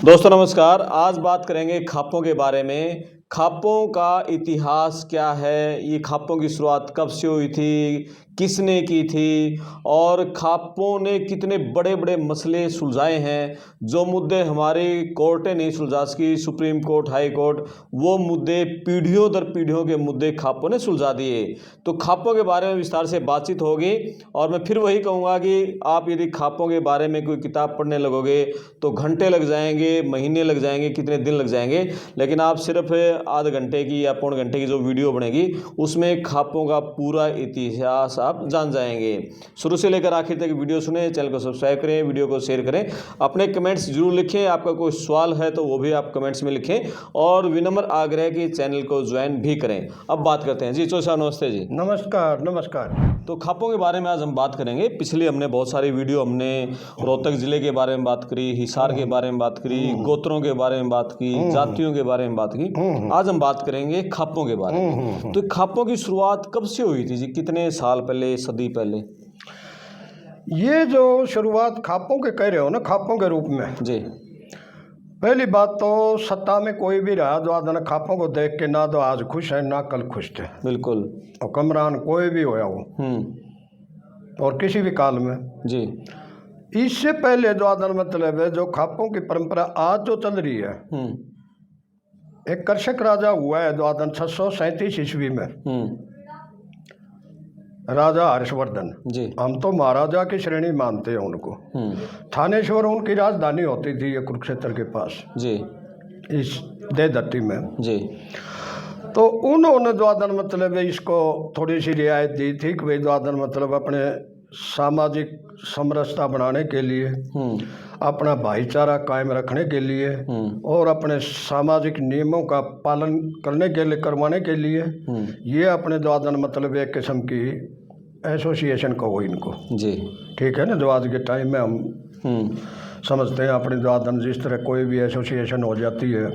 दोस्तों नमस्कार। आज बात करेंगे खापों के बारे में। खापों का इतिहास क्या है, ये खापों की शुरुआत कब से हुई थी, किसने की थी और खापों ने कितने बड़े बड़े मसले सुलझाए हैं। जो मुद्दे हमारी कोर्टें नहीं सुलझा सकी, सुप्रीम कोर्ट, हाई कोर्ट, वो मुद्दे पीढ़ियों दर पीढ़ियों के मुद्दे खापों ने सुलझा दिए। तो खापों के बारे में विस्तार से बातचीत होगी और मैं फिर वही कहूँगा कि आप यदि खापों के बारे में कोई किताब पढ़ने लगोगे तो घंटे लग जाएंगे, महीने लग जाएंगे, कितने दिन लग जाएंगे, लेकिन आप सिर्फ आधे घंटे की या पौन घंटे की जो वीडियो बनेगी उसमें खापों का पूरा इतिहास आप जान जाएंगे। शुरू से लेकर आखिर तक वीडियो सुने, चैनल को सब्सक्राइब करें, वीडियो को शेयर करें, अपने कमेंट्स जरूर लिखें। आपका कोई सवाल है तो वो भी आप कमेंट्स में लिखें और विनम्र आग्रह है कि चैनल को ज्वाइन भी करें। अब बात करते हैं जी। चौधरी साहब नमस्ते जी। नमस्कार नमस्कार। तो खापों के बारे में आज हम बात करेंगे। पिछले हमने बहुत सारी वीडियो, हमने रोहतक जिले के बारे में बात करी, हिसार के बारे में बात करी, गोत्रों के बारे में बात की, जातियों के बारे में बात की। आज हम बात करेंगे खापों के बारे में। तो खापों की शुरुआत कब से हुई थी जी? कितने साल पहले, सदी पहले? ये जो शुरुआत खापों के कह रहे हो ना, खापों के रूप में जी। पहली बात तो सत्ता में कोई भी रहा जो आदमी खापों को देख के ना तो आज खुश है ना कल खुश थे। बिल्कुल। और कमरान कोई भी होया हो और किसी भी काल में जी। इससे पहले जो आदमी मतलब है, जो खापों की परंपरा आज जो चल रही है, एक कर्षक राजा हुआ है जो आदमी 637 ईस्वी में, राजा हर्षवर्धन जी। हम तो महाराजा की श्रेणी मानते हैं उनको। थानेश्वर उनकी राजधानी होती थी, ये कुरुक्षेत्र के पास जी, इस देवदत्ती में जी। तो उन्होंने जो आदन मतलब इसको थोड़ी सी रियायत दी थी कि भाई जो आदन मतलब अपने सामाजिक समरसता बनाने के लिए, अपना भाईचारा कायम रखने के लिए और अपने सामाजिक नियमों का पालन करने के लिए, करवाने के लिए ये अपने जो आदन मतलब एक किस्म की एसोसिएशन कहो इनको। जी ठीक है ना। जो आज के टाइम में हम समझते हैं अपने जो आदन जिस तरह कोई भी एसोसिएशन हो जाती है,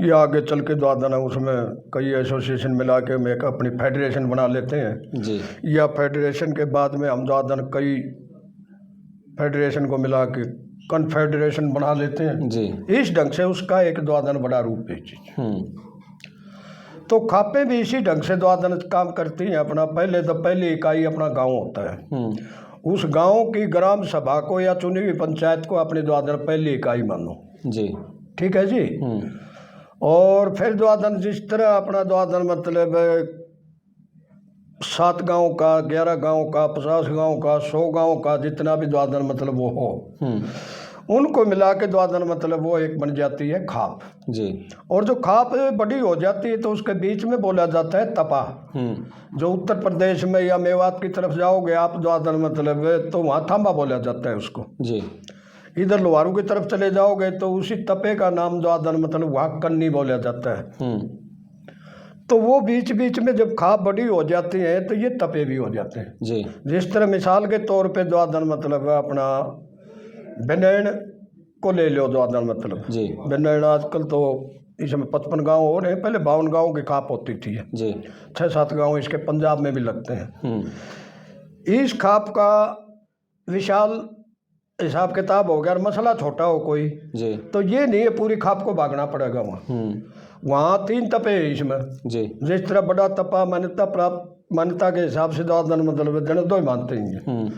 ये आगे चल के जो आदन है उसमें कई एसोसिएशन मिला के हम एक अपनी फेडरेशन बना लेते हैं जी। या फेडरेशन के बाद में हम जो आदन कई फेडरेशन को मिला के कन्फेडरेशन बना लेते हैं जी। इस ढंग से उसका एक द्वादन बड़ा रूप है चीज। तो खापे भी इसी ढंग से द्वादन काम करती हैं अपना। पहले तो पहली इकाई अपना गांव होता है, उस गांव की ग्राम सभा को या चुनी हुई पंचायत को अपने द्वादन पहली इकाई मानो जी। ठीक है जी। और फिर द्वादन जिस तरह अपना द्वादन मतलब 7 गांव का, 11 गांव का, 50 गांव का, 100 गांव का, जितना भी द्वादन मतलब वो हो, उनको मिला के द्वादन मतलब वो एक बन जाती है खाप जी। और जो खाप बड़ी हो जाती है तो उसके बीच में बोला जाता है तपा। जो उत्तर प्रदेश में या मेवात की तरफ जाओगे आप द्वादन मतलब तो वहाँ थांबा बोला जाता है उसको जी। इधर लोहारू की तरफ चले जाओगे तो उसी तपे का नाम द्वादन मतलब वहाँ कन्नी बोला जाता है। तो वो बीच बीच में जब खाप बड़ी हो जाती है तो ये तपे भी हो जाते हैं जी। जिस तरह मिसाल के तौर पे द्वादन मतलब अपना बेनैन को ले लो। द्वादन मतलब जी। बेनैन आजकल तो इसमें 55 गांव हो रहे हैं, पहले 52 गांव की खाप होती थी जी। 6-7 गांव इसके पंजाब में भी लगते हैं। इस खाप का विशाल हिसाब किताब हो गया और मसला छोटा हो कोई जी, तो ये नहीं है पूरी खाप को भागना पड़ेगा। वहाँ 3 तपे हैं इसमें जी। जिस तरह बड़ा तपा मान्यता प्राप्त, मान्यता के हिसाब से द्वादन मतलब जन ही मानते हैं,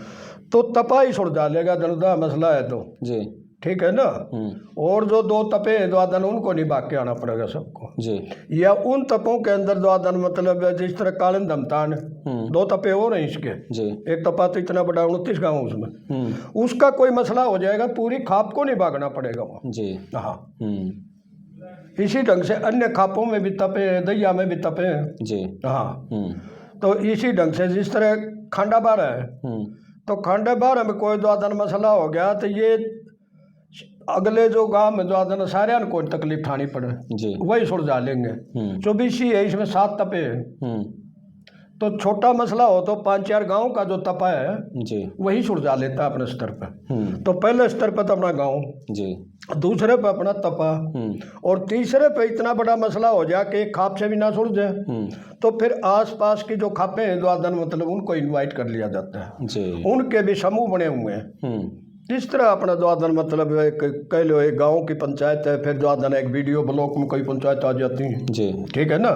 तो तपा ही सुलझा लेगा जनता मसला है तो जी। ठीक है ना। और जो 2 तपे हैं द्वादन उनको नहीं भाग के आना पड़ेगा सबको जी। या उन तपों के अंदर द्वादन मतलब जिस तरह कालन धमतान 2 तपे हो रहे हैं इसके जी। एक तपा तो इतना बड़ा 29 गाँव उसमें, उसका कोई मसला हो जाएगा, पूरी खाप को नहीं भागना पड़ेगा वहाँ जी। हाँ। इसी ढंग से अन्य खापों में भी तपे हैं, दैया में भी तपे हैं जी। हाँ। तो इसी ढंग से जिस तरह खांडा बार है, तो खांडा बार में कोई द्वादन मसला हो गया तो ये अगले जो गांव में द्वादन सारे को तकलीफ उठानी पड़े जी, वही सुलझा लेंगे। 24 है, इसमें 7 तपे हैं। तो छोटा मसला हो तो 5-4 गांव का जो तपा है जी, वही सुलझा लेता है अपने स्तर पर। तो पहले स्तर पर तो अपना गांव जी, दूसरे पे अपना तपा, और तीसरे पे इतना बड़ा मसला हो जाए कि एक खाप से भी ना सुलझे तो फिर आसपास की जो खापे हैं द्वादन मतलब उनको इनवाइट कर लिया जाता है जी। उनके भी समूह बने हुए हैं इस तरह अपना द्वादन मतलब कह लो एक गांव की पंचायत है, फिर द्वादन एक वीडियो ब्लॉक में कई पंचायत आ जाती हैं जी, ठीक है ना।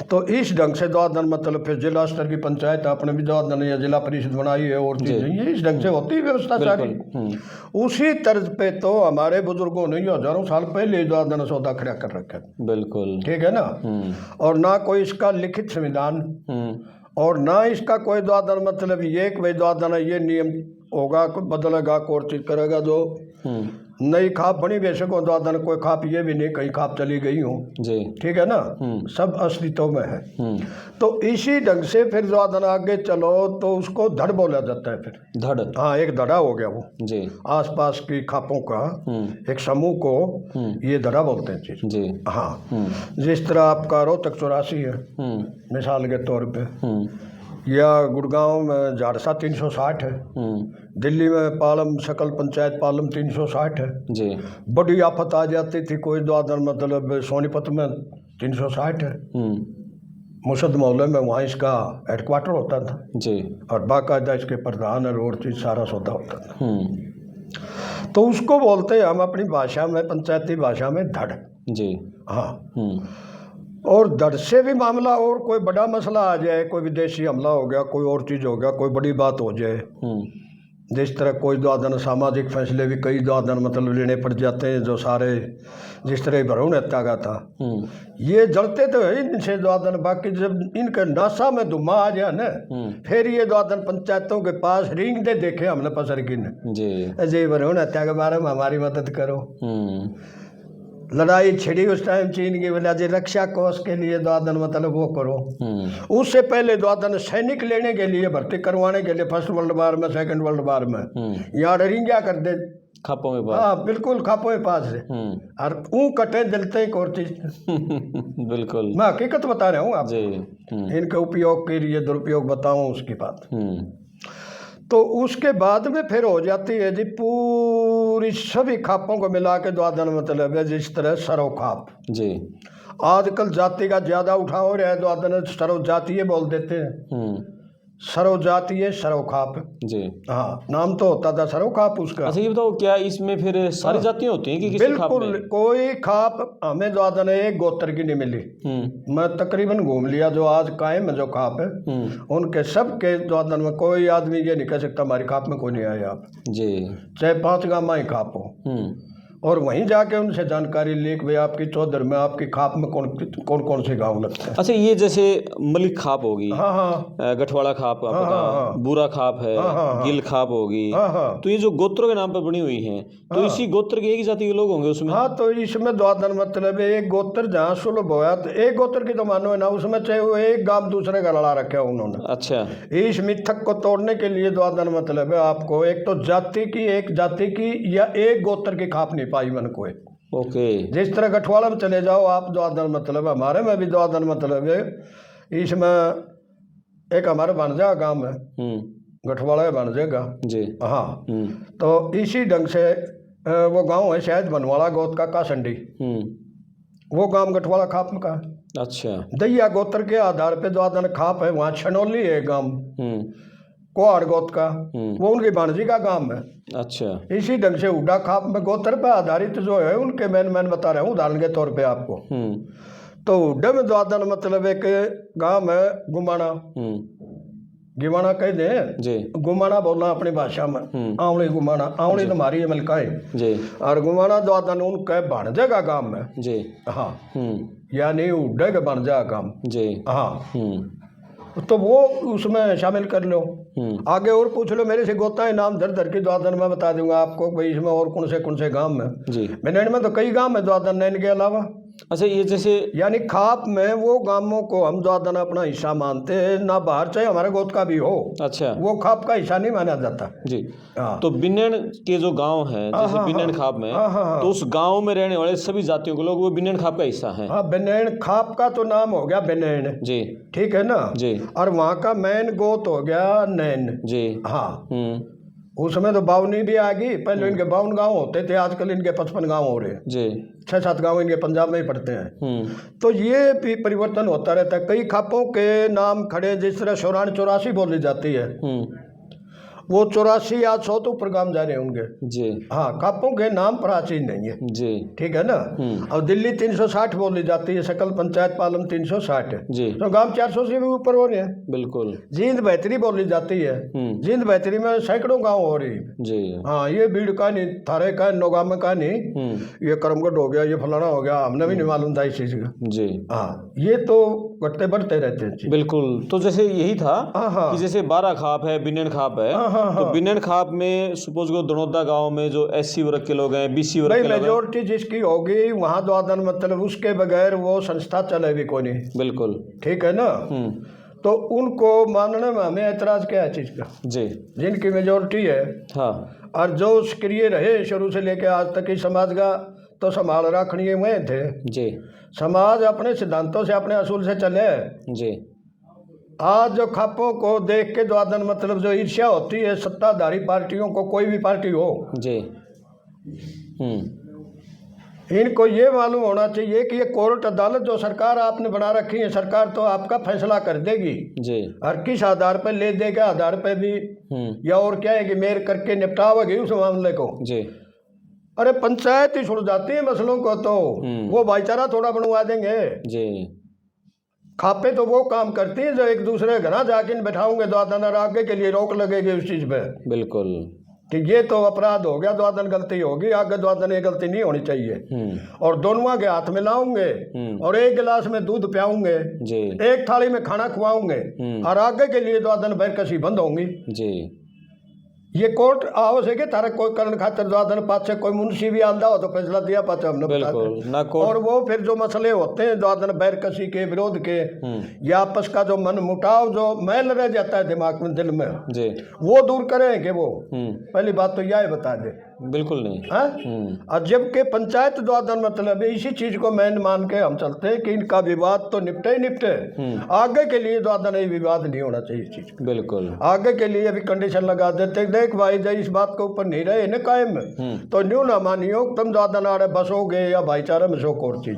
तो इस ढंग से द्वादन मतलब फिर जिला स्तर की पंचायत आपने भी द्वादन या जिला परिषद बनाई है और चीजें, ये इस ढंग से होती है व्यवस्था सारी। उसी तर्ज पे तो हमारे बुजुर्गों ने हजारों साल पहले द्वादन सौदा खड़ा कर रखा है, बिल्कुल ठीक है ना। और ना कोई इसका लिखित संविधान और ना इसका कोई द्वादन मतलब ये कि भाई द्वादन ये नियम होगा, कोई बदलेगा, कोई चीज करेगा। जो नई खाप बनी बेशक हो द्वादन, कोई खाप ये भी नहीं कहीं खाप चली गई हो जी, ठीक है ना, सब अस्तित्व में है। तो इसी ढंग से फिर द्वादन आगे चलो तो उसको धड़ बोला जाता है। फिर धड़, हाँ एक धड़ा हो गया वो जी, आसपास की खापों का एक समूह को ये धड़ा बोलते हैं चीज जी। हाँ जिस तरह आपका रोहतक 84 है मिसाल के तौर पे, या गुड़गांव में झारसा 360 है, दिल्ली में पालम शकल पंचायत पालम 360 है जी। बड़ी आफत आ जाती थी कोई द्वादन मतलब सोनीपत में 360 है, मुर्शद मोहल्ले में वहाँ इसका हेडक्वार्टर होता था जी, और बाकायदा इसके प्रधान और रोड चीज सारा सौदा होता था। तो उसको बोलते हैं हम अपनी भाषा में, पंचायती भाषा में धड़ जी। हाँ और धड़ से भी मामला और कोई बड़ा मसला आ जाए, कोई विदेशी हमला हो गया, कोई और चीज हो गया, कोई बड़ी बात हो जाए, जिस तरह कोई द्वादन सामाजिक फैसले भी कई द्वादन मतलब लेने पड़ जाते हैं, जो सारे जिस तरह भरून हत्या का था, ये जलते तो है इनसे द्वादन। बाकी जब इनके नासा में धुआं आ जाए ना, फिर ये द्वादन पंचायतों के पास रिंग दे देखे हमने पसर की जी, भरून हत्या के बारे में हमारी मदद करो। लड़ाई छिड़ी उस टाइम चीन की वजह से, रक्षा कोष के लिए द्वादन मतलब वो करो। उससे पहले द्वादन सैनिक लेने के लिए, भर्ती करवाने के लिए फर्स्ट वर्ल्ड वार में, सेकंड वर्ल्ड वार में यहाँ रिंग्या कर दे खापों में पास, हाँ बिल्कुल खापों में पास है, और ऊँ कटे जलते ही और चीज बिल्कुल मैं हकीकत बता रहा हूँ आप जी। इनके उपयोग के लिए दुरुपयोग बताऊँ उसकी बात। तो उसके बाद में फिर हो जाती है जी पूरी सभी खापों को मिला के द्वादन मतलब है, जिस तरह सरव खाप जी। आजकल जाति का ज्यादा उठाव हो रहा है, द्वादन सरव जातीय बोल देते हैं, सरव जातीय सरव खाप जी। हाँ नाम तो होता था सरव खाप उसका। अच्छा ये बताओ क्या इसमें फिर सारी जातियां होती हैं कि किसी बिल्कुल खाप में? कोई खाप हमें द्वादन एक गोत्र की नहीं मिली, मैं तकरीबन घूम लिया जो आज कायम है जो खाप है, उनके सब के द्वादन में कोई आदमी ये नहीं कह सकता हमारी खाप में कोई नहीं आए आप जी, चाहे 5 गांव ही खाप हो, और वहीं जाके उनसे जानकारी ले कि भाई आपकी चौधर में आपकी खाप में कौन कौन से गांव लगते हैं। अच्छा ये जैसे मलिक खाप होगी, हाँ हाँ, गठवाड़ा खाप आपका, हाँ, बूरा खाप है, हाँ, गिल खाप होगी, हाँ, तो ये जो गोत्रों के नाम पर बनी हुई हैं, तो इसी गोत्र के एक ही जाति के लोग होंगे उसमें। हाँ तो इसमें द्वादन मतलब एक गोत्र जहाँ सुलभ होया, तो एक गोत्र की तो मानो है ना, उसमें चाहे वो एक गांव दूसरे का लड़ा रखा उन्होंने। अच्छा इस मिथक को तोड़ने के लिए द्वादन मतलब है आपको एक तो जाति की, एक जाति की या एक गोत्र की खाप नहीं पाई मन को। ओके जिस तरह गठवाड़ा में चले जाओ आप, द्वादन मतलब हमारे में भी द्वादन मतलब है, इसमें एक हमारे भांजा गांव में गठवाड़ा भांजेगा जी। हाँ तो इसी ढंग से वो गांव है शायद बनवाड़ा गोत्र का कासंडी, वो गांव गठवाड़ा खाप में का। अच्छा दैया गोत्र के आधार पे द्वादन खाप है, वहाँ छनौली है गांव कोहाड़ गोत्र का, वो उनकी भांजी का गांव है। अच्छा इसी ढंग से उड़ा खाप में गोत्र पर आधारित जो है उनके मैंने बता रहा हूँ उदाहरण के तौर पे आपको। तो उड़े में द्वादन मतलब एक गांव है गुमाना, गिवाना कहते हैं जी, गुमाना बोलना अपनी भाषा में, आंवली गुमाना, आंवली तो हमारी मलका है जी, और गुमाना द्वादन उनके भांजे का गांव है जी। हाँ यानी उड़े के भांजा गांव जी। हाँ तो वो उसमें शामिल कर लो, आगे और पूछ लो मेरे से गोताएं नाम धर धर के द्वादन में बता दूंगा आपको भाई इसमें और कौन से गांव में जी। बेनैन में तो कई गांव है द्वादन नैन के अलावा। अच्छा ये जैसे यानी खाप में वो गांवों को हम द्वादन अपना हिस्सा मानते हैं ना, बाहर चाहे हमारे गोत का भी हो, अच्छा वो खाप का हिस्सा नहीं माना जाता जी। तो बिन्नैन के जो गांव है जैसे बिन्नैन खाप में, तो उस गांव में रहने वाले सभी जातियों के लोग वो बिन्नैन खाप का हिस्सा है। हाँ बिन्नैन खाप का तो नाम हो गया बिन्नैन जी, ठीक है ना जी, और वहाँ का मैन गोत हो गया नैन जी। हाँ उसमें तो 52 भी आ गई, पहले इनके 52 गांव होते थे, आजकल इनके 55 गांव हो रहे हैं जी, 6-7 गांव इनके पंजाब में ही पड़ते हैं। तो ये भी परिवर्तन होता रहता है, कई खापों के नाम खड़े जिस तरह 84 बोली जाती है, वो 84 या 100 तो ऊपर गांव जा रहे होंगे जी। हाँ, खापों के नाम प्राचीन नहीं है जी। ठीक है ना। अब दिल्ली 360 बोली जाती है, सकल पंचायत पालम 360 है जी। तो गांव 400 से भी ऊपर हो रहे हैं। बिल्कुल। जींद बेहतरी बोली जाती है, जींद बेहतरी में सैकड़ों गांव हो रही है जी। हाँ, ये भीड़ का नहीं, थारे का नौगाम का नहीं, ये करमगढ़ हो गया, ये फलाना हो गया, हमने भी नहीं मालूम था इस चीज का जी। हाँ, ये तो घटते बढ़ते रहते हैं। बिल्कुल। तो जैसे यही था कि जैसे 12 खाप है, बिन्नन खाप है, तो बिन्नन खाप में सपोज को दनौदा गांव में जो SC वर्ग के लोग हैं, BC वर्ग के लोग हैं, मेजोरिटी जिसकी होगी वहाँ द्वादन मतलब उसके बगैर वो संस्था चलेगी कोई नहीं। बिल्कुल ठीक है ना। तो उनको मानने में हमें ऐतराज क्या है चीज का जी, जिनकी मेजोरिटी है। हाँ, और जो सक्रिय रहे शुरू से लेकर आज तक इस समाज का तो संभाल रखनी हुए थे जी। समाज अपने सिद्धांतों से अपने असूल से चले जी। आज जो खापों को देख के द्वादन मतलब जो ईर्ष्या होती है सत्ताधारी पार्टियों को, कोई भी पार्टी हो जी, इनको ये मालूम होना चाहिए कि ये कोर्ट अदालत जो सरकार आपने बना रखी है, सरकार तो आपका फैसला कर देगी जी। और किस आधार पर ले देगा आधार पर भी या और क्या है कि मेयर करके निपटाओगे उस मामले को जी। अरे पंचायत ही छुड़ जाती है मसलों को, तो वो भाईचारा थोड़ा बनवा देंगे जी। खापे तो वो काम करती है जो एक दूसरे घर जाके बैठाओगे द्वादन और आगे के लिए रोक लगेगी उस चीज पे। बिल्कुल कि ये तो अपराध हो गया, द्वादन गलती होगी, आगे द्वादन ये गलती नहीं होनी चाहिए। और दोनों के हाथ में लाऊंगे और एक गिलास में दूध पियाऊंगे जी, एक थाली में खाना खुआऊंगे और आगे के लिए द्वादन बैरकसी बंद होंगी जी। ये कोर्ट आवश्यक है तारा कोई कारण खातर द्वादन पाछे कोई मुंशी भी आंदा हो तो फैसला दिया पाछे हमने बता। और वो फिर जो मसले होते हैं द्वादन बैरकसी के विरोध के या आपस का जो मन मुटाव जो मैल रह जाता है दिमाग में दिल में जी, वो दूर करें कि वो पहली बात तो यह बता दे। बिल्कुल नहीं है। और जबकि पंचायत द्वादन मतलब इसी चीज को मैन मान के हम चलते हैं कि इनका विवाद तो निपटे ही निपटे, आगे के लिए द्वादन ये विवाद नहीं होना चाहिए इस चीज। बिल्कुल आगे के लिए अभी कंडीशन लगा देते, देख भाई जब इस बात के ऊपर नहीं रहे न कायम तो न्यू ना मानियो तुम द्वादन आड़े बसोगे या भाईचारे में शोक और चीज।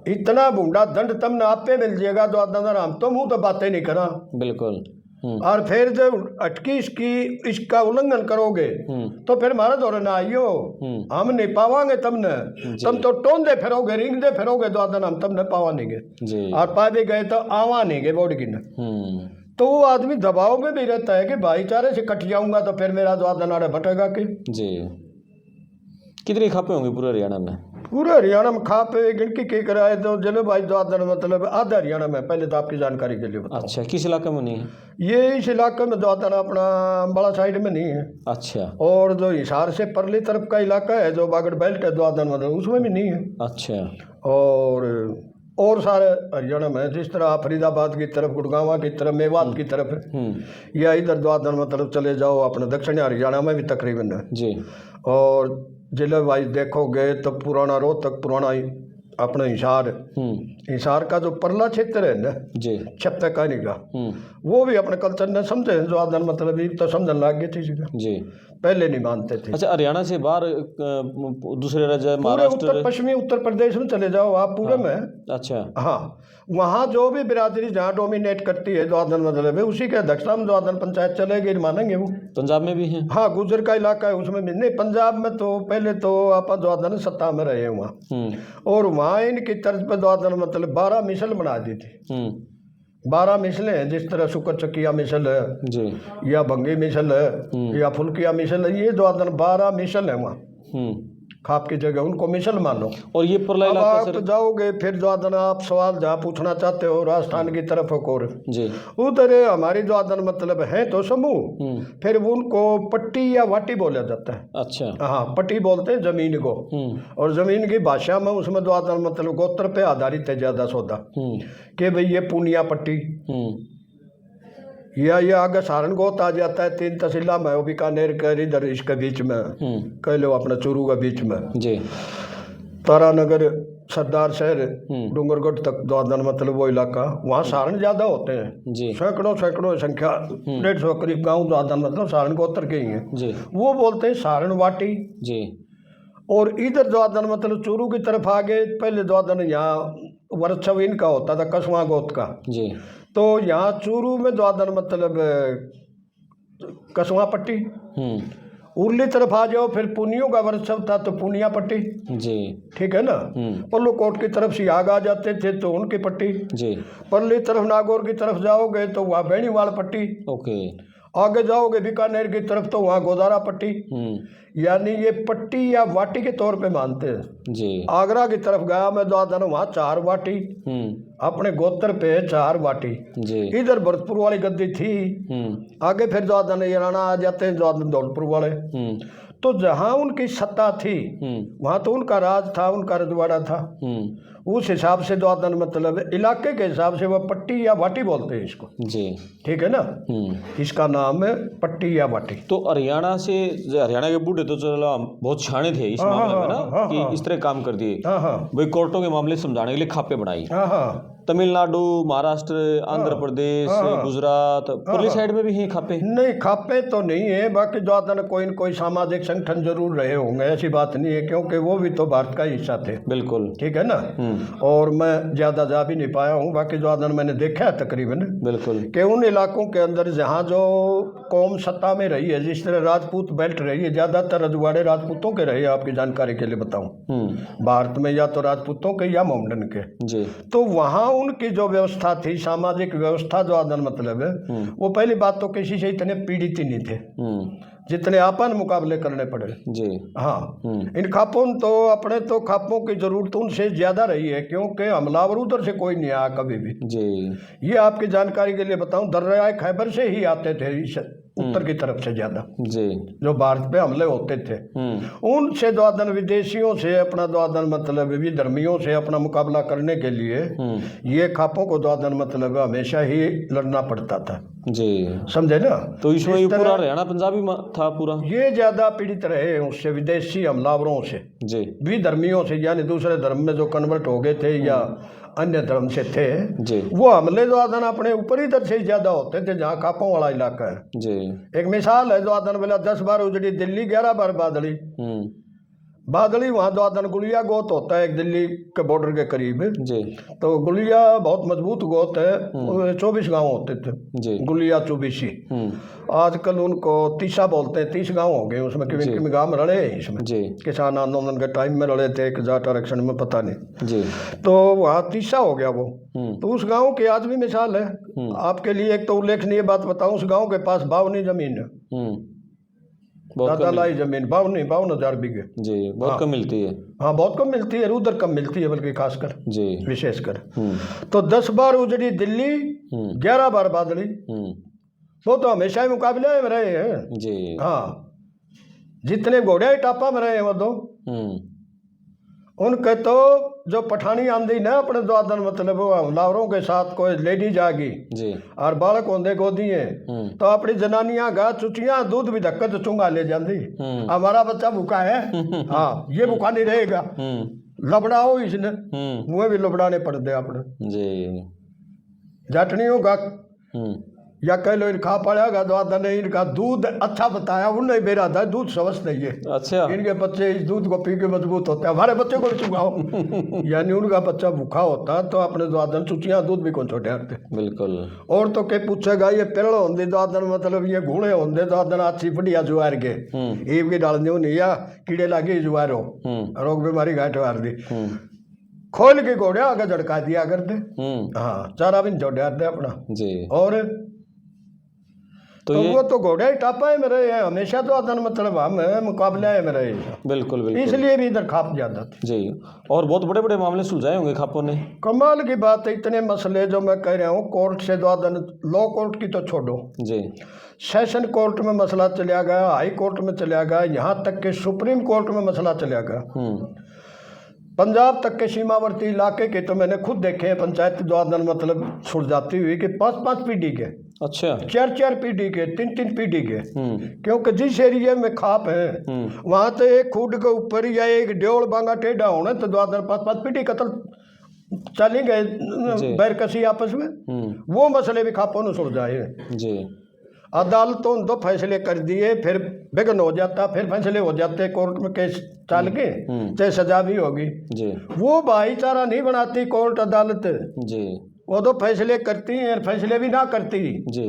इतना बूढ़ा दंड तुमने आप पे मिल जाएगा द्वादन, हम तो मुंह तो बातें नहीं करा। बिल्कुल और फिर जब अटकी इसका उल्लंघन करोगे तो फिर हमारा दौरे ना आइयो, हम नहीं पावांगे तुमने, तुम तो टोंदे फिरोगे रिंगदे फिरोगे द्वादन, हम तुमने पावा नहीं और पा भी गए तो आवा नहीं गए बोर्ड की। तो वो आदमी दबाव में भी रहता है कि भाईचारे से कट जाऊंगा तो फिर मेरा द्वादन आड़े बटेगा कि जी। कितनी खापे होंगी पूरे हरियाणा में? पूरे हरियाणा में खापे गिनती के कराए तो जले भाई द्वादन मतलब आधा हरियाणा में, पहले तो आपकी जानकारी के लिए बताओ। अच्छा, किस इलाके में नहीं है ये? इस इलाके में द्वादन अपना बड़ा साइड में नहीं है। अच्छा, और जो हिसार से परली तरफ का इलाका है जो बागड़ बेल्ट है द्वादन मतलब उसमें भी नहीं है। अच्छा, और सारे हरियाणा में जिस तरह फरीदाबाद की तरफ, गुड़गांव की तरफ, मेवात की तरफ या इधर द्वादन मतलब चले जाओ अपने दक्षिणी हरियाणा में भी तकरीबन है जी। और जिले वाइज देखोगे तो पुराना रोहतक, पुराना अपना हिसार का जो परला क्षेत्र है ना जी, छप्पे कहने का, वो भी अपने कल्चर ने समझे द्वादन मतलब तो समझने लग गए थे जी, पहले नहीं मानते थे। अच्छा, हरियाणा से बाहर दूसरे राज्य महाराष्ट्र, उत्तर पश्चिमी उत्तर प्रदेश में चले जाओ आप पूरे में। अच्छा, हाँ, वहाँ जो भी बिरादरी जहाँ डोमिनेट करती है द्वादन मतलब है उसी के अध्यक्षता में द्वादन पंचायत चलेगी, मानेंगे वो। पंजाब में भी है? हाँ, गुजर का इलाका है उसमें भी नहीं। पंजाब में तो पहले तो आप द्वादन सत्ता में रहे वहाँ, और वहाँ इनकी तर्ज पर द्वादन मतलब 12 मिसल बना दी थी। 12 मिसलें हैं, जिस तरह शुक्र चकिया मिसल है जी, या भंगी मिसल है या फुलकिया मिसल है, ये द्वादन 12 मिसल है वहाँ खाप की जगह, उनको मिसल मानो। और ये अब आप तो जाओगे फिर द्वादन आप सवाल जहाँ पूछना चाहते हो राजस्थान की तरफ और जी, उधर हमारी द्वादन मतलब है तो समूह, फिर उनको पट्टी या वाटी बोला जाता है। अच्छा, हाँ, पट्टी बोलते हैं जमीन को, और जमीन की भाषा में उसमें द्वादन मतलब गोत्र पे आधारित है ज्यादा सौदा कि भाई ये पूनिया पट्टी या ये आगे सारनगोत आ जाता है 3 तहसीला में, वो बीकानेर कर इधर इसके बीच में कह लो अपना चूरू के बीच में जी, तारानगर, सरदार शहर, डूंगरगढ़ तक द्वादन मतलब वो इलाका, वहाँ सारण ज्यादा होते हैं जी, सैकड़ों संख्या 150 करीब गाँव द्वादन मतलब सारण गोत्र के ही हैं जी, वो बोलते हैं सारण वाटी जी। और इधर द्वादन मतलब चूरू की तरफ आगे पहले द्वादन यहाँ वर्षव इनका होता था कसवा गोत का जी, तो यहाँ चूरू में द्वादन मतलब कसवा पट्टी। उरली तरफ आ जाओ फिर पुनियों का वर्षव था तो पुनिया पट्टी जी, ठीक है ना। पल्लू कोट की तरफ सियाग आ जाते थे तो उनकी पट्टी जी। परली तरफ नागौर की तरफ जाओगे तो वहाँ बेणीवाल पट्टी। ओके। आगे जाओगे बीकानेर की तरफ तो वहाँ गोदारा पट्टी। यानी ये पट्टी या वाटी के तौर पे मानते हैं जी। आगरा की तरफ गया मैं द्वादन, वहाँ 4 वाटी, अपने गोत्र पे 4 वाटी जी। इधर भरतपुर वाली गद्दी थी। आगे फिर द्वादन यराना आ जाते हैं, द्वादन दौलतपुर वाले। तो जहाँ उनकी सत्ता थी वहाँ तो उनका राज था, उनका रजवाड़ा था। उस हिसाब से द्वादन मतलब इलाके के हिसाब से वह पट्टी या वाटी बोलते हैं इसको जी, ठीक है ना। इसका नाम है पट्टी या वाटी। तो हरियाणा से, हरियाणा के बूढ़े तो चलो बहुत छाने थे इस मामले में ना, कि इस तरह काम कर दिए भाई, कोर्टों के मामले समझाने के लिए खापे बनाई। तमिलनाडु, महाराष्ट्र, आंध्र प्रदेश, गुजरात, पुरली साइड में भी है खापे? नहीं, खापे तो नहीं है, बाकी ज्यादा कोई न कोई सामाजिक संगठन जरूर रहे होंगे, ऐसी बात नहीं है, क्योंकि वो भी तो भारत का हिस्सा थे। बिल्कुल ठीक है ना। और मैं ज्यादा जा भी नहीं पाया हूँ, बाकी ज्यादा मैंने देखा है तकरीबन। बिल्कुल कि उन इलाकों के अंदर जहाँ जो कौम सत्ता में रही है, जिस तरह राजपूत बेल्ट रही है, ज्यादातर रजवाड़े राजपूतों के रहे। आपकी जानकारी के लिए बताऊं, भारत में या तो राजपूतों के या मोमडन के जी। तो वहाँ उनकी जो व्यवस्था थी, सामाजिक व्यवस्था जो आदन मतलब है, वो पहली बात तो किसी से इतने पीड़ित ही नहीं थे जितने आपन मुकाबले करने पड़े जी। हाँ, इन खापों तो अपने तो खापों की जरूरत उनसे ज्यादा रही है, क्योंकि हमलावर उधर से कोई नहीं आया कभी भी जी। ये आपकी जानकारी के लिए बताऊं, दर्याए खैबर से ही आते थे उत्तर की तरफ से ज्यादा जी, जो भारत पे हमले होते थे। उनसे द्वादन विदेशियों से अपना द्वादन मतलब विधर्मियों से अपना मुकाबला करने के लिए ये खापों को द्वादन मतलब हमेशा ही लड़ना पड़ता था जी, समझे ना। तो इसमें पूरा हरियाणा पंजाबी था पूरा, ये ज्यादा पीड़ित रहे उससे, विदेशी हमलावरों से जी, विधर्मियों से, यानी दूसरे धर्म में जो कन्वर्ट हो गए थे या अन्य धर्म से थे जी। वो हमले जो आदन अपने ऊपर इधर से ज्यादा होते थे जहाँ कापों वाला इलाका है जी। एक मिसाल है, जो आदन बोला 10 बार उजड़ी दिल्ली, 11 बार बादली। बादली वहाँ जो आदन गुलिया गोत होता है, एक दिल्ली के बॉर्डर के करीब जी। तो गुलिया बहुत मजबूत गोत है, 24 गांव होते थे जी। गुलिया 24। आजकल उनको तीसा बोलते हैं, 30 गांव हो गए उसमें, क्योंकि गांव में रड़े हैं इसमें जी। किसान आंदोलन के टाइम में रड़े थे, एक जाट आरक्षण में पता नहीं जी। तो वहाँ तीसा हो गया वो। तो उस गाँव की आज भी मिसाल है आपके लिए। एक तो उल्लेखनीय बात बताऊं, उस गाँव के पास 52 जमीन है, दादालाई जमीन 52,000 बीघे जी। बहुत कम मिलती है। हाँ, बहुत कम मिलती है, उधर कम मिलती है बल्कि खासकर जी, विशेषकर। तो 10 बार उजड़ी दिल्ली, 11 बार बादली। वो तो हमेशा ही मुकाबले में रहे हैं जी। हाँ, जितने घोड़े टापा में रहे हैं वो दो, उनके तो जो पठानी आंधी ना अपने द्वादन मतलब वो हमलावरों के साथ कोई लेडीज आ गई जी, और बालक होंदे गोदी है, तो अपनी जनानियां गा चुचियां दूध भी धक्कत चुंगा ले जाती। हमारा बच्चा भूखा है हाँ, ये भूखा नहीं रहेगा, लबड़ाओ इसने, मुँह भी लबड़ाने पड़ते अपने जी। जाटनियों का या कह लो इनका पड़ेगा द्वादन ने इनका दूध अच्छा बताया, उन्हें मेरा था दूध समझ नहीं है अच्छा, इनके बच्चे इस दूध को पी के मजबूत होते हैं, हमारे बच्चे को चुगाओ यानी उनका बच्चा भूखा होता तो अपने द्वादन चुचियां दूध भी कौन छोटे हटते बिल्कुल। और तो क्या पूछेगा, ये पेड़ होंगे द्वादन मतलब ये घूणे होंगे द्वादन अच्छी बढ़िया जुआर के ईव की डाल दो नहीं या कीड़े लागे जुआर हो रोग बीमारी घाट मार दी, खोल के घोड़े आगे झड़का दिया करते हाँ, चारा भी झोड़े दे अपना जी। और तो वो तो घोड़े टापा में रहे हैं हमेशा, तो आदन मतलब हम मुकाबले में रहे बिल्कुल बिल्कुल, इसलिए भी इधर खाप ज्यादा थे जी। और बहुत बड़े बड़े मामले सुलझाए होंगे खापों ने। कमाल की बात है, इतने मसले जो मैं कह रहा हूँ, कोर्ट से द्वादन, लॉ कोर्ट की तो छोड़ो जी, सेशन कोर्ट में मसला चला गया, हाई कोर्ट में चला गया, यहाँ तक के सुप्रीम कोर्ट में मसला चला गया। पंजाब तक के सीमावर्ती इलाके के तो मैंने खुद देखे हैं पंचायत द्वादन मतलब सुलझाती हुई कि 5-5 पीढ़ी के, अच्छा 4-4 पीढ़ी के, 3-3 पीढ़ी के, क्योंकि जिस एरिया में खाप है वहां तो एक खूड के ऊपर या एक ड्योल बांगा टेढ़ा होना तो द्वादन 5-5 पीढ़ी कत्ल चली गए बैरकसी आपस में, वो मसले भी खापों ने सुलझाए जी। अदालतों ने तो फैसले कर दिए, फिर विघ्न हो जाता, फिर फैसले हो जाते कोर्ट में केस चल के, चाहे सजा भी होगी जी। वो भाईचारा नहीं बनाती कोर्ट अदालत जी, वो तो फैसले करती हैं, फैसले भी ना करती जी।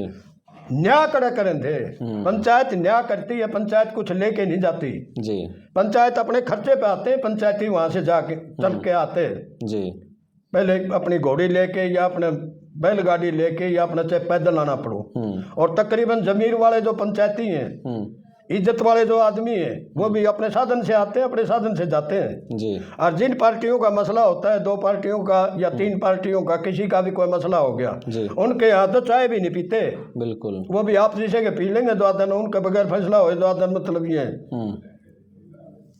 न्याय करें थे। पंचायत न्याय करती है, पंचायत कुछ लेके नहीं जाती जी। पंचायत अपने खर्चे पे आते हैं, पंचायती वहां से जाके चल के आते हैं जी। पहले अपनी घोड़ी लेके या अपने बैलगाड़ी लेके या अपना चाहे पैदल आना पड़ो। और तकरीबन जमीर वाले जो पंचायती हैं, इज्जत वाले जो आदमी हैं, वो भी अपने साधन से आते हैं, अपने साधन से जाते हैं जी। और जिन पार्टियों का मसला होता है, 2 पार्टियों का या 3 पार्टियों का, किसी का भी कोई मसला हो गया जी। उनके यहाँ तो चाय भी नहीं पीते। बिल्कुल। वो भी आप जैसे के पी लेंगे द्वादन, उनके बगैर फैसला हो द्वादन मतलब ये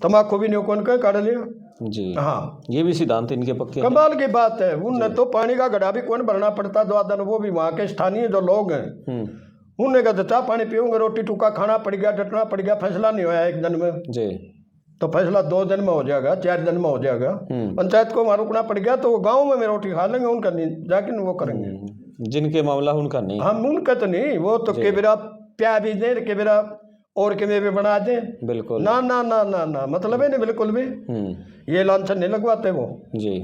तम्बाकू भी नहीं उनके काट लिया जी। हाँ, ये भी सिद्धांत इनके पक्के हैं। कमाल की बात है। उनने तो पानी का घड़ा भी कौन भरना पड़ता द्वादन, वो भी वहाँ के स्थानीय जो लोग हैं उन्होंने कहा चाह पानी पीऊंगे, रोटी टुका खाना पड़ गया, डटना पड़ गया, फैसला नहीं होया 1 दिन में जी। तो फैसला 2 दिन में हो जाएगा, 4 दिन में हो जाएगा। पंचायत को वहाँ रुकना पड़ गया तो वो गाँव में रोटी खा लेंगे, उनका नहीं जाके वो करेंगे जिनके मामला उनका नहीं। हम उनका तो नहीं, वो तो केबरा प्या भी दे केबरा और के में भी बना दें। बिल्कुल। ना ना ना ना ना मतलब है नहीं बिल्कुल भी ये लांछन नहीं लगवाते वो जी।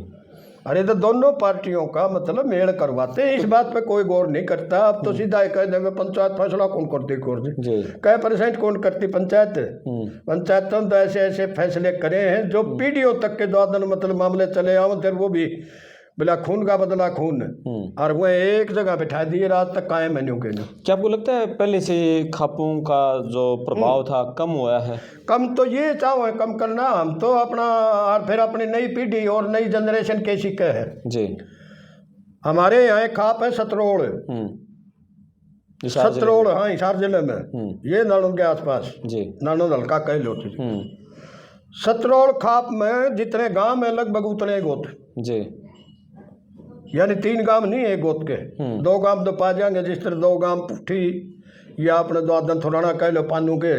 अरे तो दोनों पार्टियों का मतलब मेल करवाते हैं, इस बात पे कोई गौर नहीं करता। अब तो सीधा ही कह देंगे पंचायत फैसला कौन करती कै % कौन करती पंचायत। पंचायतों ने तो ऐसे ऐसे फैसले करे हैं जो पीढ़ियों तक के द्वारा मतलब मामले चले आओ, फिर वो भी बिला खून का बदला खून और वो एक जगह बैठा दिए, रात तक कायम है न्यू के न्यू। क्या आपको लगता है पहले से खापों का जो प्रभाव था कम हुआ है? कम तो ये चाहो कम करना, हम तो अपना और फिर अपनी नई पीढ़ी और नई जनरेशन के सीखे है जी। हमारे यहाँ खाप है सतरोड़, सतरोड़ हाँ हिसार जिले में, ये नालों के आसपास जी, नालों हल्का कह लो। सतरोड़ खाप में जितने गांव है लगभग उतने गोत जी, यानी 3 गांव नहीं है गोत के, 2 गांव तो पा जाएंगे। जिस तरह 2 गांव पुठी या अपने द्वादन थोड़ाना कह लो पानू के,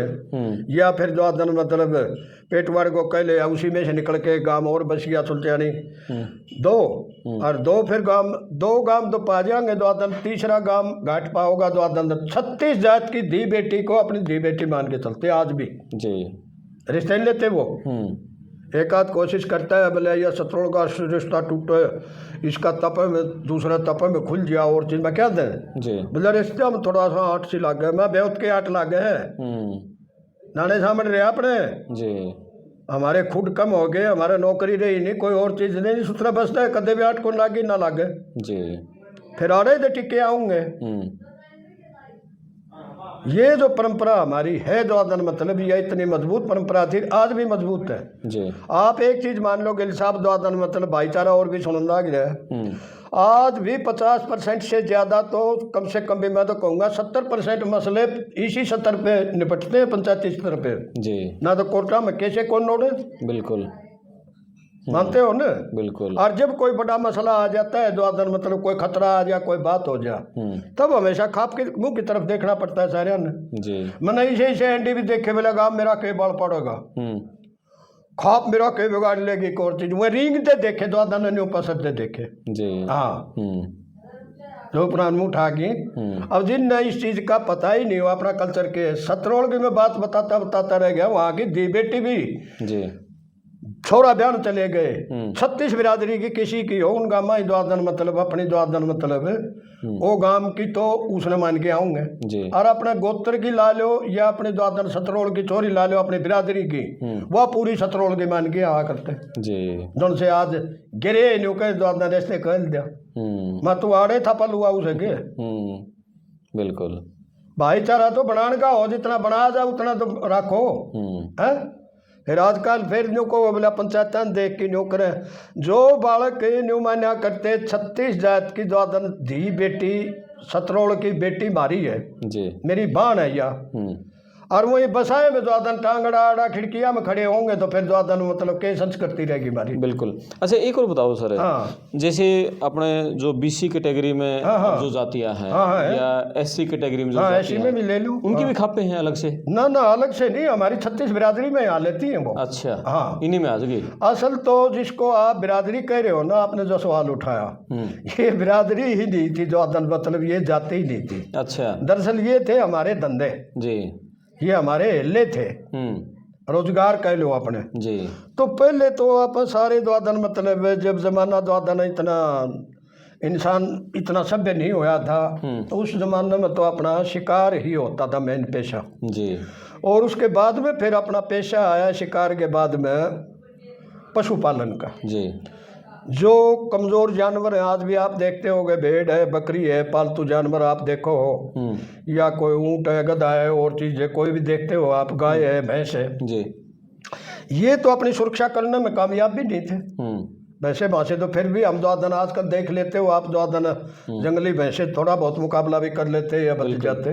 या फिर द्वादन मतलब पेटवाड़ को कह ले, उसी में से निकल के गांव और बसिया सुल्चानी 2 और 2 फिर गांव 2 गांव तो पा जाएंगे द्वादन। तीसरा गांव घाट पाओगा द्वादन। 36 जात की धी बेटी को अपनी धी बेटी मान के चलते आज भी जी, रिश्ते लेते वो। एक आध कोशिश करता है बोले या सतरोड़ का रिश्ता टूटे, इसका तपे में दूसरा तपे में खुल जाओ, और चीज में क्या दें जी, बोले रिश्ते में थोड़ा सा 8 सी लागे, मैं बेहद के 8 लागे हैं नाने सामने रहे अपने जी। हमारे खुद कम हो गए, हमारे नौकरी रही नहीं, कोई और चीज नहीं, सूत्रा बसता है कदे भी 8 को लागे ना लागे जी, फिर आ रहे थे टिके आऊंगे। ये जो परंपरा हमारी है द्वादन मतलब ये इतनी मजबूत परंपरा थी, आज भी मजबूत है जी। आप एक चीज मान लो गिल साहब द्वादन मतलब भाईचारा और भी सुनने लग गया। आज भी 50% से ज्यादा तो कम से कम भी मैं तो कहूँगा 70% मसले इसी स्तर पे निपटते हैं, पंचायती स्तर पे जी। ना तो कोर्टा में कैसे कौन नोड़े, बिल्कुल मानते हो ना, बिल्कुल। और जब कोई बड़ा मसला आ जाता है द्वादन मतलब कोई खतरा आ जाए, कोई बात हो जाए, तब हमेशा खाप के मुंह की तरफ देखना पड़ता है सारे ने जी। मैंने इसे एंडी भी देखे बोला गाँव मेरा कई बाल पड़ेगा, खाप मेरा कई बिगाड़ लेगी, और चीज वो रींग दे देखे द्वादन ने पसंद दे देखे जी। हाँ जो पुरान मुँह उठा गई। अब जिन इस चीज का पता ही नहीं हुआ अपना कल्चर के, सतरोड़ की मैं बात बताता रह गया। वहाँ की दी बेटी भी जी छोरा बयान चले गए, 36 बिरादरी की किसी की हो, उन गाँव में द्वादन मतलब अपनी द्वादन मतलब वो गांव की तो उसने मान के आऊंगे जी। और अपने गोत्र की ला लो या अपने द्वादन सतरोड़ की चोरी ला लो अपनी बिरादरी की, वह पूरी सतरोड़ की मान के आया करते जी। जिनसे आज गिरे न्यू के द्वादन ऐसे कह दिया मैं तू आड़े था पलुआ उसे के बिल्कुल। भाईचारा तो बनाने का हो, जितना बना जाए उतना तो रखो है। फिर आजकल फिर न्यू को बोला पंचायत देख के न्यू करे, जो बालक न्यू मान्या करते 36 जात की द्वादन धी बेटी सतरोड़ की बेटी मारी है जी, मेरी बहन है या, और वही बसाए में द्वादन टांगड़ा आड़ा खिड़किया में खड़े होंगे तो फिर द्वादन मतलब के संस्कृति रहेगी हमारी। बिल्कुल। अच्छा एक और बताओ सर, जैसे अपने जो BC कैटेगरी में जो जातियां हैं या SC कैटेगरी में जो SC में भी ले लूं, उनकी भी खापे हैं अलग से? ना ना अलग से नहीं, हमारी 36 बिरादरी में यहाँ लेती है वो। अच्छा हाँ इन्हीं में आ जाएगी। असल तो जिसको आप बिरादरी कह रहे हो ना, आपने जो सवाल उठाया ये बिरादरी ही नहीं थी द्वादन मतलब ये जाति ही नहीं थी। अच्छा दरअसल ये थे हमारे धंधे जी, ये हमारे हिल्ले थे, रोजगार कह लो अपने जी। तो पहले तो आप सारे द्वादन मतलब जब जमाना द्वादन इतना इंसान इतना सभ्य नहीं होया था, तो उस जमाने में तो अपना शिकार ही होता था मेन पेशा जी। और उसके बाद में फिर अपना पेशा आया शिकार के बाद में पशुपालन का। जी। जो कमज़ोर जानवर हैं, आज भी आप देखते होंगे, भेड़ है, बकरी है, पालतू जानवर आप देखो हो, या कोई ऊँट है, गधा है, और चीज़ है, कोई भी देखते हो आप, गाय है, भैंस है जी। ये तो अपनी सुरक्षा करने में कामयाब भी नहीं थे। वैसे भाषे तो फिर भी हम द्वादन आजकल देख लेते हो आप, द्वादन जंगली भैंसे थोड़ा बहुत मुकाबला भी कर लेते या बच जाते,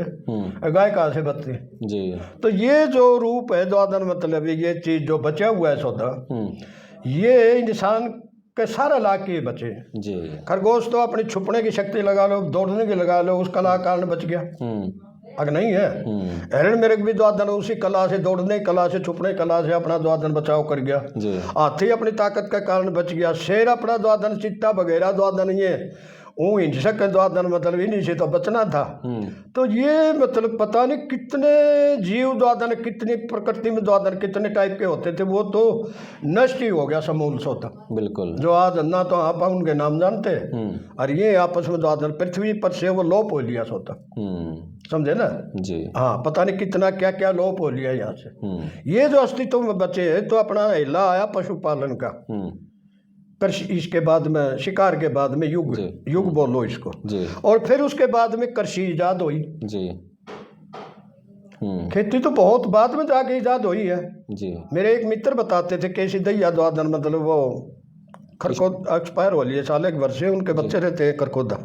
गाय कहाँ से बचती जी। तो ये जो रूप है द्वादन मतलब ये चीज़ जो बचा हुआ है सौदा, ये इंसान के सारा ला के बचे जी। खरगोश तो अपनी छुपने की शक्ति लगा लो, दौड़ने की लगा लो, उसका ला कारण बच गया, अगर नहीं है। हिरण मेरे भी द्वादन उसी कला से, दौड़ने की कला से, छुपने की कला से अपना द्वादन बचाव कर गया। हाथी अपनी ताकत के कारण बच गया, शेर अपना द्वादन, चित्ता वगैरह द्वादन, ये हिंसक के द्वादन मतलब इन्हीं से तो बचना था। तो ये मतलब पता नहीं कितने जीव द्वादन, कितनी प्रकृति में द्वादन कितने टाइप के होते थे, वो तो नष्ट ही हो गया समूल सोता। बिल्कुल। जो आज ना तो आप उनके नाम जानते, और ये आपस में द्वादन पृथ्वी पर से वो लोप हो लिया सोता, समझे ना जी। हाँ, पता नहीं कितना क्या क्या लोप हो लिया यहाँ से। ये जो अस्तित्व में बचे है तो अपना हिला आया पशुपालन का, कृषि, इसके बाद में शिकार के बाद में युग बोलो इसको जी। और फिर उसके बाद में कृषि ईजाद हुई जी। खेती तो बहुत बाद में जाके ईजाद हुई है जी। मेरे एक मित्र बताते थे कैसी दैया द्वादन मतलब वो खरखोद एक्सपायर हो लिए साल एक वर्ष से, उनके बच्चे रहते हैं खरखोदा,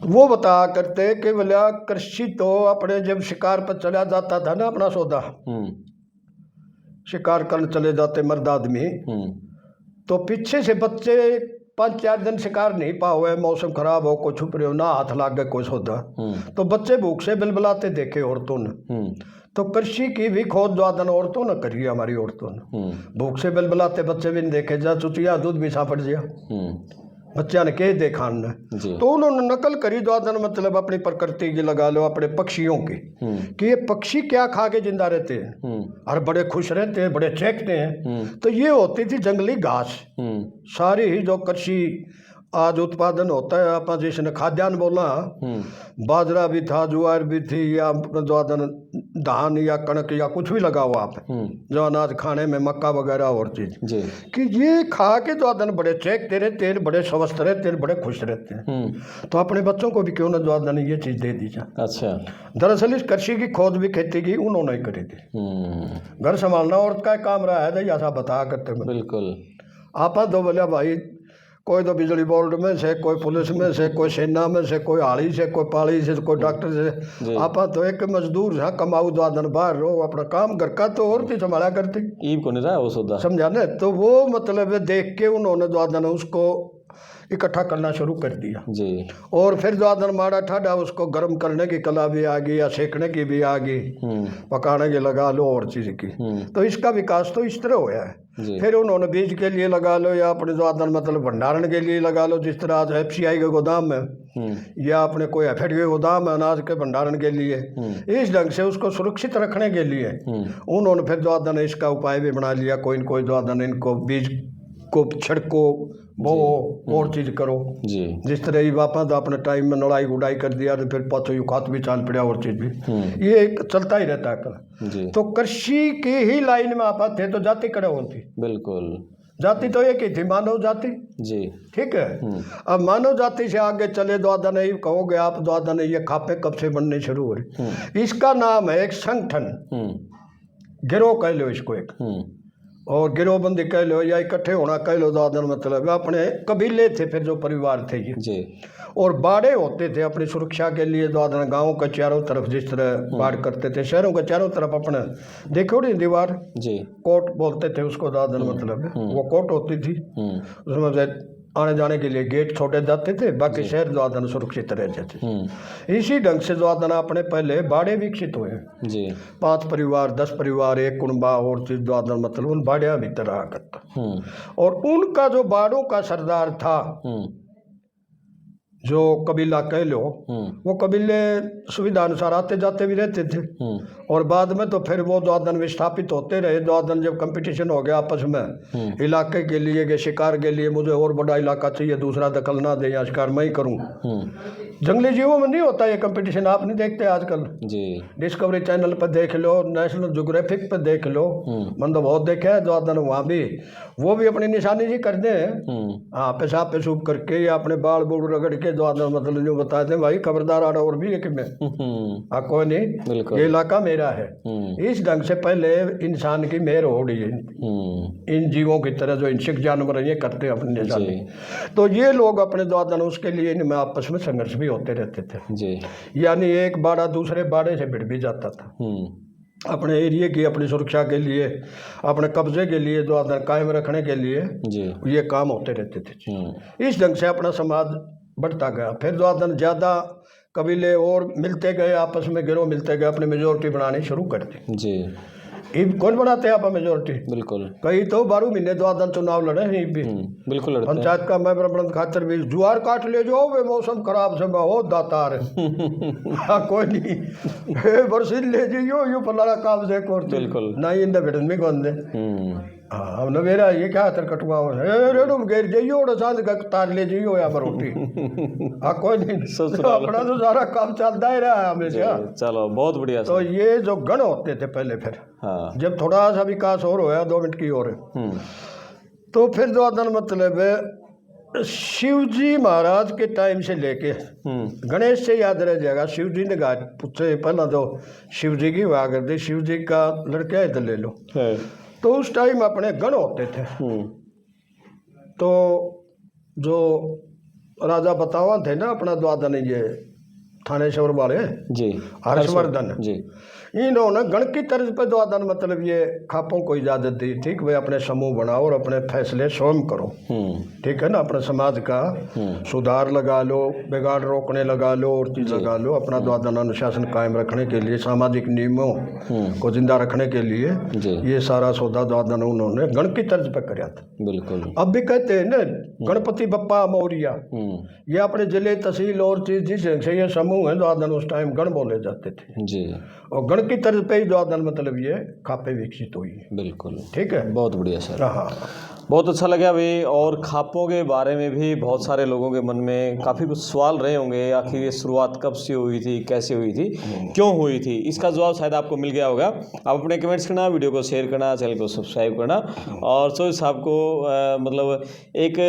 वो बता करते कि बोला कृषि तो अपने जब शिकार पर चला जाता था ना अपना सौदा, शिकार करने चले जाते मर्द आदमी, तो पीछे से बच्चे 5-4 दिन शिकार नहीं पा हुए, मौसम खराब हो, कोई छुप रहे हो ना, हाथ लाग गए कोई सौदा, तो बच्चे भूख से बिलबिलाते देखे औरतों ने। तो कृषि की भी खोज द्वादन औरतों ने करी, हमारी औरतों ने, भूख से बिलबिलाते बच्चे भी नहीं देखे, जा चुचिया दूध भी सापट गया, बच्चा ने कह देखा ने, तो उन्होंने नकल करी द्वादन मतलब अपनी प्रकृति की लगा लो, अपने पक्षियों की, कि ये पक्षी क्या खा के जिंदा रहते हैं और बड़े खुश रहते हैं, बड़े चहकते हैं। तो ये होती थी जंगली घास, सारी ही जो कृषि आज उत्पादन होता है, आप जिसने खाद्यान्न बोला, बाजरा भी था, ज्वार भी थी, या द्वादन धान या कणक या कुछ भी लगाओ आप, जो अनाज खाने में मक्का वगैरह और चीज, कि ये खा के द्वादन बड़े चहकते रहते हैं, बड़े स्वस्थ रहते हैं, बड़े खुश रहते हैं। तो अपने बच्चों को भी क्यों ना द्वादन ये चीज दे दी जाए। अच्छा, दरअसल इस कृषि की खोज भी खेती की उन्होंने ही करी थी। घर संभालना औरत का काम रहा है, ऐसा बता करते। बिल्कुल। आप दो बोलिया भाई, कोई तो बिजली बोर्ड में से, कोई पुलिस में से, कोई सेना में से, कोई हाड़ी से, कोई पाली से, कोई डॉक्टर से, आप तो एक मजदूर है, कमाऊ द्वादन बाहर रहो, अपना काम घर का तो और थी संभाला करती, ईब को नहीं रहा वो सौदा, समझा ना। तो वो मतलब देख के उन्होंने द्वादन उसको इकट्ठा करना शुरू कर दिया जी। और फिर द्वादन माड़ा ठाडा उसको गर्म करने की कला भी आ गई, या सेकने की भी आ गई, पकाने की लगा लो और चीज की। तो इसका विकास तो इस तरह होया है। फिर उन्होंने बीज के लिए लगा लो, या अपने द्वादन मतलब भंडारण के लिए लगा लो, जिस तरह आज FCI के गोदाम में, या अपने कोई FED के गोदाम है अनाज के भंडारण के लिए, इस ढंग से उसको सुरक्षित रखने के लिए उन्होंने फिर द्वादन इसका उपाय भी बना लिया। कोई न कोई द्वादन इनको बीज को छिड़को, वो और चीज करो जी। जिस तरह ही वापा तो अपने टाइम में लड़ाई गुड़ाई कर दिया, तो फिर पाछो युखात भी चाल पड़ा और चीज भी, ये चलता ही रहता है। तो कृषि की ही लाइन में आप थे तो जाति कड़े होती, बिल्कुल, जाति तो एक ही थी, मानव जाति जी, ठीक है। अब मानव जाति से आगे चले द्वादन, नहीं कहोगे आप द्वादन ये खापे कब से बनने शुरू हो रही। इसका नाम है एक संगठन, गिरोह कह लो इसको एक, और गिरोहबंदी कह लो या इकट्ठे होना कह लो, द्वादन मतलब अपने कबीले थे, फिर जो परिवार थे ये जी। और बाड़े होते थे अपनी सुरक्षा के लिए, द्वादन गाँव के चारों तरफ जिस तरह बाड़ करते थे, शहरों के चारों तरफ अपने देखो नहीं दीवार जी, कोट बोलते थे उसको द्वादन मतलब, वो कोट होती थी, उसमें आने जाने के लिए गेट छोड़े जाते थे, बाकी शहर द्वादन सुरक्षित रहते थे। इसी ढंग से द्वादन अपने पहले बाड़े विकसित हुए जी, 5 परिवार 10 परिवार एक कुनबा और चीज द्वादन मतलब उन बाड़िया भीतर रहा करता। और उनका जो बाड़ों का सरदार था जो कबीला कह लो, वो कबीले सुविधा अनुसार आते जाते भी रहते थे। और बाद में तो फिर वो द्वादन विस्थापित होते रहे। द्वादन जब कंपटीशन हो गया आपस में इलाके के लिए कि शिकार के लिए मुझे और बड़ा इलाका चाहिए, दूसरा दखल ना दे, या शिकार मैं ही करूँ। जंगली जीवों में नहीं होता ये कंपटीशन, आप नहीं देखते आजकल जी। डिस्कवरी चैनल पर देख लो, नेशनल ज्योग्राफिक पर देख लो, मन तो बहुत देखा है द्वादन। वहाँ भी वो भी अपनी निशानी जी करते हैं, हाँ, पेशाब पेशूब करके या अपने बाल बूढ़ रगड़ के द्वादन मतलब जो बताते हैं भाई खबरदार आ रहा और भी एक में कोई नहीं, ये इलाका मेरा है। इस ढंग से पहले इंसान की मेहर हो रही है इन जीवों की तरह जो हिंसक जानवर ये करते हैं अपनी निशानी। तो ये लोग अपने द्वादन उसके लिए इनमें आपस में संघर्ष भी होते रहते थे जी। यानी एक बाड़ा दूसरे बाड़े से भिड़ भी जाता था अपने एरिया की, अपनी सुरक्षा के लिए, अपने कब्जे के लिए, द्वादन कायम रखने के लिए जी। ये काम होते रहते थे। इस ढंग से अपना समाज बढ़ता गया। फिर द्वादन ज़्यादा कबीले और मिलते गए, आपस में गिरोह मिलते गए, अपने मेजोरिटी बनानी शुरू कर दी जी। कौन बनाते हैं आप मेजोरिटी? बिल्कुल, कई तो 12 महीने द्वादन चुनाव लड़े हैं भी, बिल्कुल लड़ते हैं। पंचायत का मेंबर बनने खातिर भी जुआर काट ले जो वे मौसम खराब से बहुत दातार हाँ कोई नहीं बरसीत ले जाइयो यो पलाड़ा काम से करते बिल्कुल ना ही इंदा बेटन में कौन दे हाँ हम नवेरा ये क्या तर कटुआ रेडूम घेर जाइयो और सांझ का तार ले जाइयो या रोटी हाँ कोई नहीं अपना तो सारा काम चलता ही रहा है हमेशा। चलो बहुत बढ़िया। तो ये जो गण होते थे पहले, फिर हाँ। जब थोड़ा सा विकास और होया 2 मिनट की और तो फिर द्वादन मतलब शिव जी महाराज के टाइम से लेके गणेश से याद रह जाएगा। शिव जी ने कहा पूछे पहला तो शिव जी की हुआ करते, शिव जी का लड़का है तो ले लो। तो उस टाइम अपने गण होते थे। तो जो राजा बतावा थे ना अपना द्वादन, ये थानेश्वर वाले जी, हर्षवर्धन जी, इन्होंने गण की तर्ज पर द्वादन मतलब ये खापों को इजाजत दी थी कि भाई अपने समूह बनाओ और अपने फैसले स्वयं करो, ठीक है ना। अपने समाज का सुधार लगा लो, बिगाड़ रोकने लगा लो और चीज लगा लो, अपना द्वादन अनुशासन कायम रखने के लिए, सामाजिक नियमों को जिंदा रखने के लिए ये सारा सौदा द्वादन उन्होंने गण की तर्ज पर कराया था। बिल्कुल, अब भी कहते हैं ना गणपति बप्पा मौर्या, ये अपने जिले तहसील और चीज जिस ये समूह है द्वादन उस टाइम गण बोले जाते थे जी। और गण की तर्ज पे ही द्वादन मतलब ये खापे विकसित हुई है। बिल्कुल ठीक है, बहुत बढ़िया सर। हाँ बहुत अच्छा लगा भाई। और खापों के बारे में भी बहुत सारे लोगों के मन में काफ़ी कुछ सवाल रहे होंगे, आखिर ये शुरुआत कब से हुई थी, कैसे हुई थी, क्यों हुई थी, इसका जवाब शायद आपको मिल गया होगा। आप अपने कमेंट्स करना, वीडियो को शेयर करना, चैनल को सब्सक्राइब करना। और सोच साहब को मतलब एक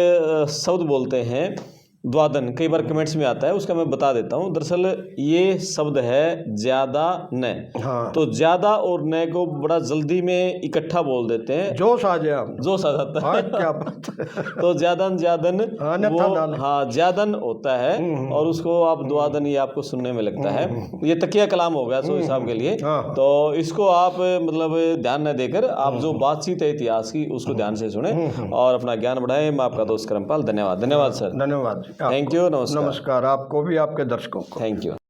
शब्द बोलते हैं द्वादन, कई बार कमेंट्स में आता है, उसका मैं बता देता हूँ। दरअसल ये शब्द है ज्यादा न। हाँ। तो ज्यादा और न को बड़ा जल्दी में इकट्ठा बोल देते हैं, जोश आ जाता है क्या बात तो ज्यादन वो हाँ ज्यादन होता है और उसको आप द्वादन ये आपको सुनने में लगता है। ये तकिया कलाम हो गया सोच साहब के लिए। तो इसको आप मतलब ध्यान न देकर आप जो बातचीत है इतिहास की उसको ध्यान से सुने और अपना ज्ञान बढ़ाएं। मैं आपका दोस्त करमपाल, धन्यवाद। धन्यवाद सर। धन्यवाद, थैंक यू, नमस्कार। आपको भी, आपके दर्शकों को थैंक यू।